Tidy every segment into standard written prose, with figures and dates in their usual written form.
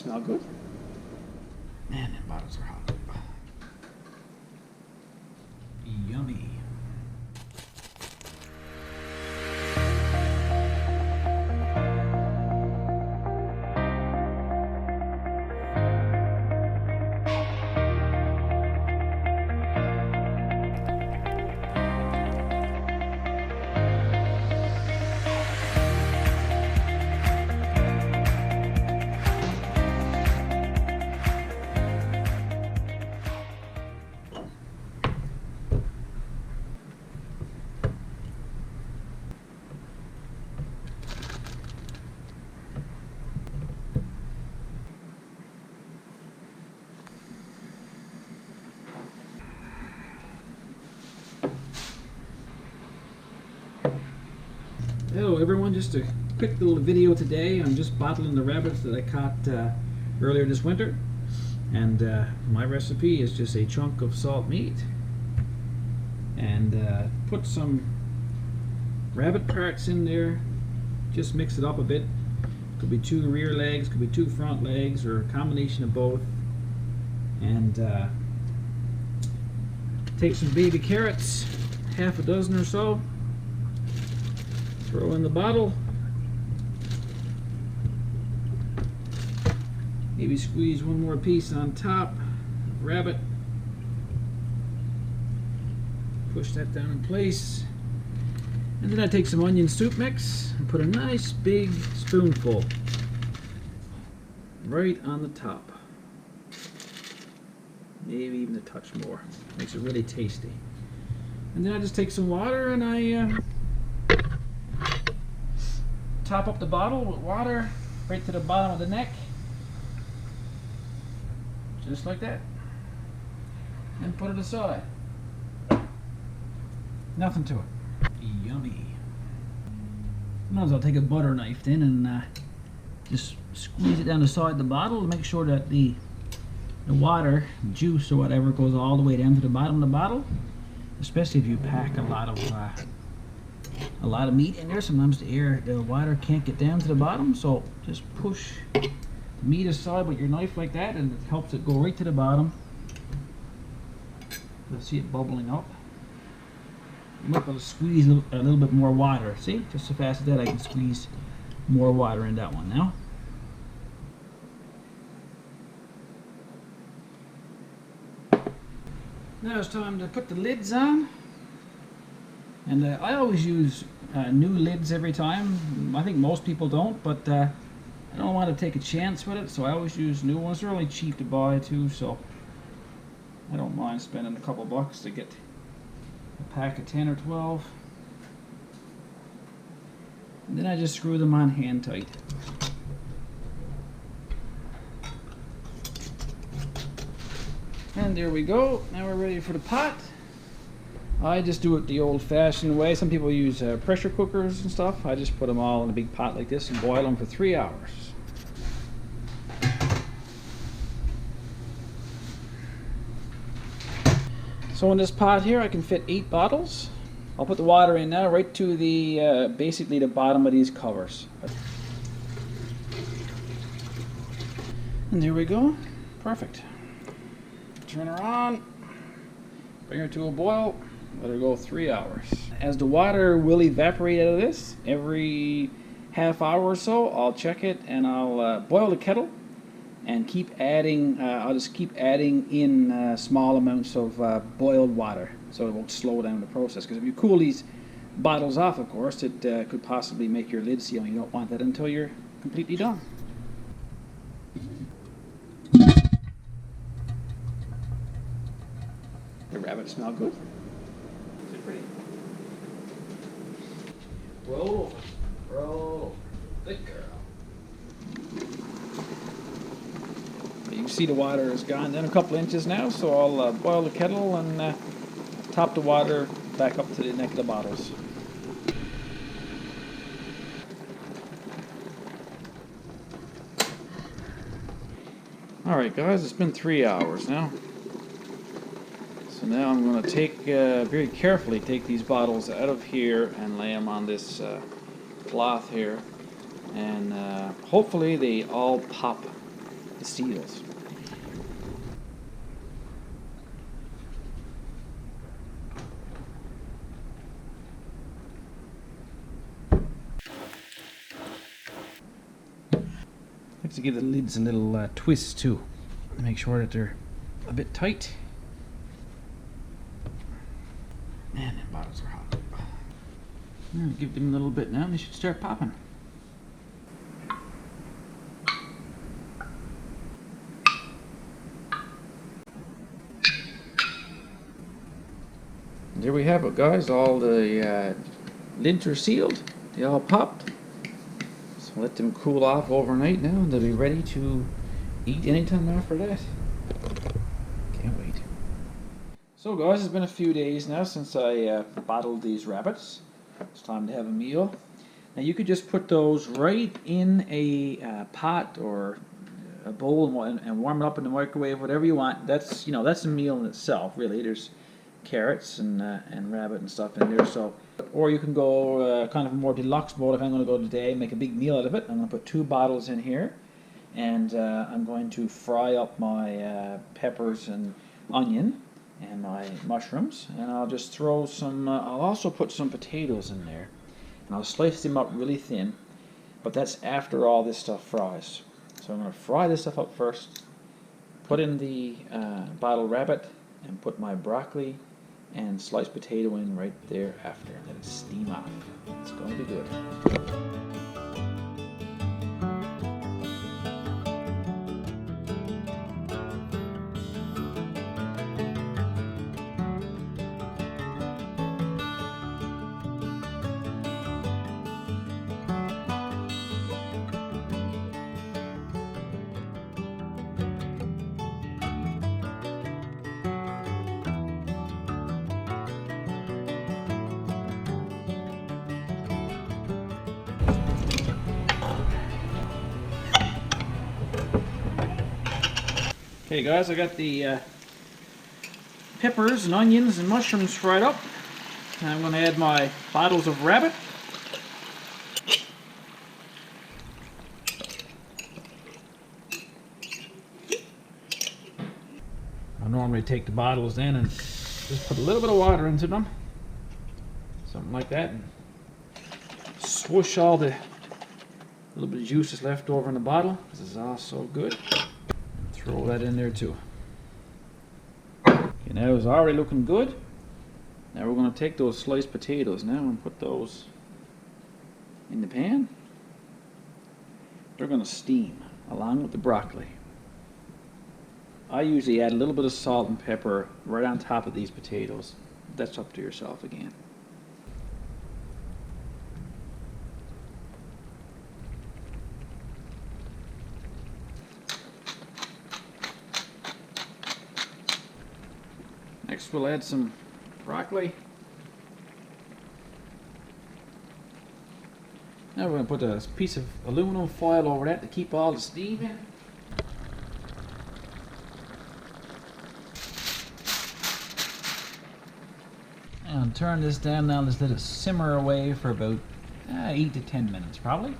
smell good. Man, the bottles are hot. Yummy. Hello everyone, just a quick little video today. I'm just bottling the rabbits that I caught earlier this winter, and my recipe is just a chunk of salt meat and put some rabbit parts in there, just mix it up a bit. Could be 2 rear legs, could be 2 front legs, or a combination of both. And take some baby carrots, half a dozen or so, throw in the bottle, maybe squeeze one more piece on top, rabbit, push that down in place, and then I take some onion soup mix and put a nice big spoonful right on the top, maybe even a touch more, makes it really tasty. And then I just take some water and I top up the bottle with water right to the bottom of the neck, just like that, and put it aside. Nothing to it. Yummy. Sometimes I'll take a butter knife then and just squeeze it down the side of the bottle to make sure that the water, juice or whatever, goes all the way down to the bottom of the bottle, especially if you pack a lot of meat in there. Sometimes the water can't get down to the bottom, so just push the meat aside with your knife like that, and it helps it go right to the bottom. You'll see it bubbling up. You might be able to squeeze a little bit more water. See, just so fast as that, I can squeeze more water in that one now. Now it's time to put the lids on. And I always use new lids every time. I think most people don't, but I don't want to take a chance with it, so I always use new ones. They're only cheap to buy too, so I don't mind spending a couple bucks to get a pack of 10 or 12. And then I just screw them on hand tight. And there we go. Now we're ready for the pot. I just do it the old-fashioned way. Some people use pressure cookers and stuff. I just put them all in a big pot like this and boil them for 3 hours. So in this pot here I can fit 8 bottles. I'll put the water in now right to the basically the bottom of these covers. And there we go. Perfect. Turn her on. Bring her to a boil. Let her go 3 hours. As the water will evaporate out of this, every half hour or so, I'll check it and I'll boil the kettle and keep adding. I'll just keep adding in small amounts of boiled water, so it won't slow down the process. Because if you cool these bottles off, of course, it could possibly make your lid seal. You don't want that until you're completely done. The rabbits smell good. Is it pretty? Roll over. Roll. Good girl. You can see the water has gone down a couple inches now, so I'll boil the kettle and top the water back up to the neck of the bottles. Alright guys, it's been 3 hours now. So now I'm going to take, very carefully take these bottles out of here and lay them on this cloth here. And hopefully they all pop the seals. I have to give the lids a little twist too, to make sure that they're a bit tight. Man, the bottles are hot. Give them a little bit now, and they should start popping. There we have it, guys. All the lids are sealed. They all popped. So let them cool off overnight now, and they'll be ready to eat anytime after that. Can't wait. So guys, it's been a few days now since I bottled these rabbits. It's time to have a meal. Now you could just put those right in a pot or a bowl and warm it up in the microwave, whatever you want. That's that's a meal in itself, really. There's carrots and rabbit and stuff in there. So, or you can go kind of a more deluxe bowl. If I'm going to go today, make a big meal out of it. I'm going to put 2 bottles in here, and I'm going to fry up my peppers and onion and my mushrooms, and I'll just throw some. I'll also put some potatoes in there, and I'll slice them up really thin. But that's after all this stuff fries. So I'm going to fry this stuff up first. Put in the bottled rabbit, and put my broccoli and sliced potato in right there after. Let it steam off. It's going to be good. Okay guys, I got the peppers and onions and mushrooms fried up. And I'm going to add my bottles of rabbit. I normally take the bottles in and just put a little bit of water into them. Something like that. And swoosh all the little bit of juice that's left over in the bottle. This is all so good. Throw that in there too. Okay, now it's already looking good. Now we're going to take those sliced potatoes now and put those in the pan. They're going to steam along with the broccoli. I usually add a little bit of salt and pepper right on top of these potatoes. That's up to yourself again. Next we'll add some broccoli. Now we're going to put a piece of aluminum foil over that to keep all the steam in. And turn this down now, just let it simmer away for about 8 to 10 minutes probably.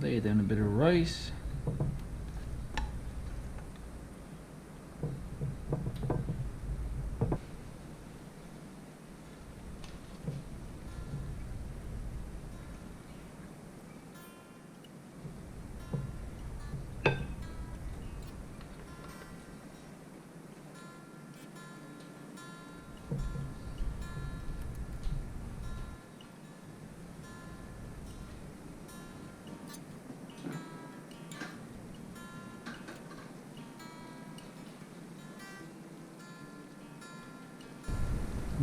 Lay down a bit of rice.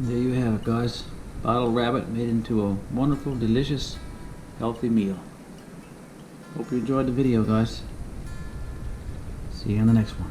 There you have it, guys. Bottled rabbit made into a wonderful, delicious, healthy meal. Hope you enjoyed the video, guys. See you in the next one.